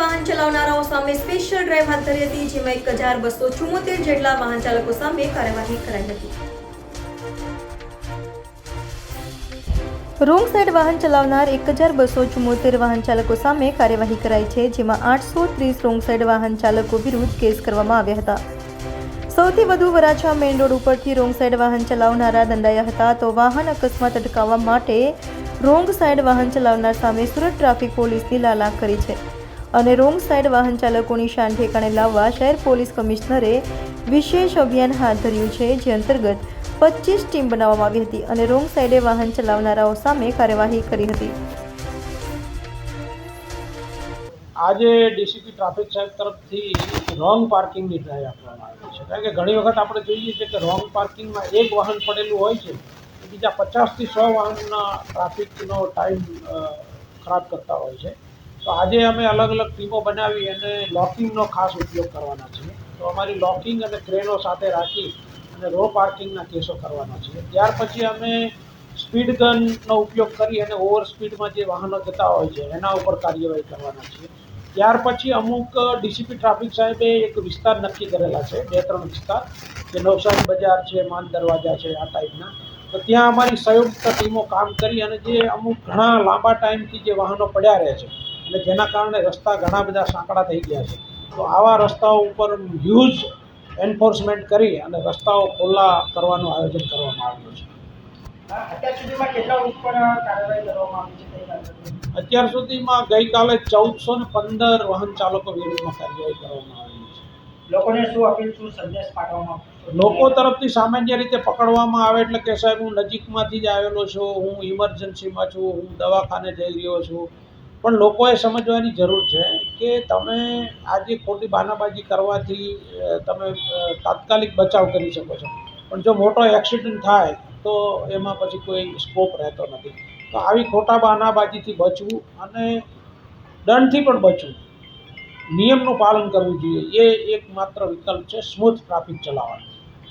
વાહન ચલાવનારાઓ સામે special drive હાથ ધરી હતી, જેમાં 1274 જેટલા વાહન ચાલકો સામે કાર્યવાહી કરાઈ હતી. રોંગ સાઈડ વાહન ચલાવનાર 1274 વાહન ચાલકો સામે કાર્યવાહી કરાઈ છે, જેમાં 830 રોંગ સાઈડ વાહન ચાલકો વિરુદ્ધ કેસ કરવામાં આવ્યા હતા. સૌથી વધુ વરાછા મેઇન રોડ ઉપરથી રોંગ સાઈડ વાહન ચલાવનારા દંડાયા હતા. તો વાહન અકસ્માત અટકાવવા માટે રોંગ સાઈડ વાહન ચલાવનાર સામે સુરત ટ્રાફિક પોલીસની લાલાક કરી છે અને રોંગ સાઈડ વાહન ચાલકોની શાન ઠેકાણે લાવવા શહેર પોલીસ કમિશનરે વિશેષ અભિયાન હાથ ધર્યું છે, જે અંતર્ગત 25 ટીમ બનાવવામાં આવી હતી અને રોંગ સાઈડે વાહન ચલાવનારાઓ સામે કાર્યવાહી કરી હતી. આજે ડીસીપી ટ્રાફિક સાહેબ તરફથી રોંગ પાર્કિંગની ડ્રાઈવ આપવામાં આવી છે, કારણ કે ઘણી વખત આપણે જોઈએ છીએ કે રોંગ પાર્કિંગમાં એક વાહન પડેલું હોય છે, બીજા 50 થી 100 વાહનના ટ્રાફિકનો ટાઈમ ખરાબ કરતા હોય છે. તો આજે અમે અલગ અલગ ટીમો બનાવી અને લોકિંગનો ખાસ ઉપયોગ કરવાના છીએ. તો અમારી લોકિંગ અને ક્રેનો સાથે રાખી અને રો પાર્કિંગના કેસો કરવાના છીએ. ત્યાર પછી અમે સ્પીડ ગનનો ઉપયોગ કરી અને ઓવર સ્પીડમાં જે વાહનો જતા હોય છે એના ઉપર કાર્યવાહી કરવાના છીએ. ત્યાર પછી અમુક ડીસીપી ટ્રાફિક સાહેબે એક વિસ્તાર નક્કી કરેલા છે, 2-3 વિસ્તાર, જે નવસારી બજાર છે, માન દરવાજા છે, આ ટાઈપના. તો ત્યાં અમારી સંયુક્ત ટીમો કામ કરી અને જે અમુક ઘણા લાંબા ટાઈમથી જે વાહનો પડ્યા રહે છે અને જેના કારણે રસ્તા ઘણા બધા સાંકડા થઈ ગયા છે, તો આવા રસ્તાઓ ઉપર હ્યુજ એન્ફોર્સમેન્ટ કરી અને રસ્તાઓ ખુલ્લા કરવાનું આયોજન કરવામાં આવ્યું છે. અત્યાર સુધીમાં કેટલા ઉપર કાર્યવાહી કરવામાં આવી છે? અત્યાર સુધીમાં ગઈકાલે 1415 વાહન ચાલકો વિરુદ્ધમાં કાર્યવાહી કરવામાં આવી છે. લોકોને શું અપીલ, શું સંદેશ પાઠવવામાં આવશે? લોકો તરફથી સામાન્ય રીતે પકડવામાં આવે એટલે કે સાહેબ હું નજીકમાંથી જ આવેલો છું, હું ઇમરજન્સીમાં છું, હું દવાખાને જઈ રહ્યો છું. પણ લોકોએ સમજવાની જરૂર છે કે તમે આજે ખોટી બહાનાબાજી કરવાથી તમે તાત્કાલિક બચાવ કરી શકો છો, પણ જો મોટો એક્સિડન્ટ થાય તો એમાં પછી કોઈ સ્કોપ રહેતો નથી. તો આવી ખોટા બહાનાબાજીથી બચવું અને દંડથી પણ બચવું, નિયમનું પાલન કરવું જોઈએ, એ એકમાત્ર વિકલ્પ છે સ્મૂથ ટ્રાફિક ચલાવવાનો.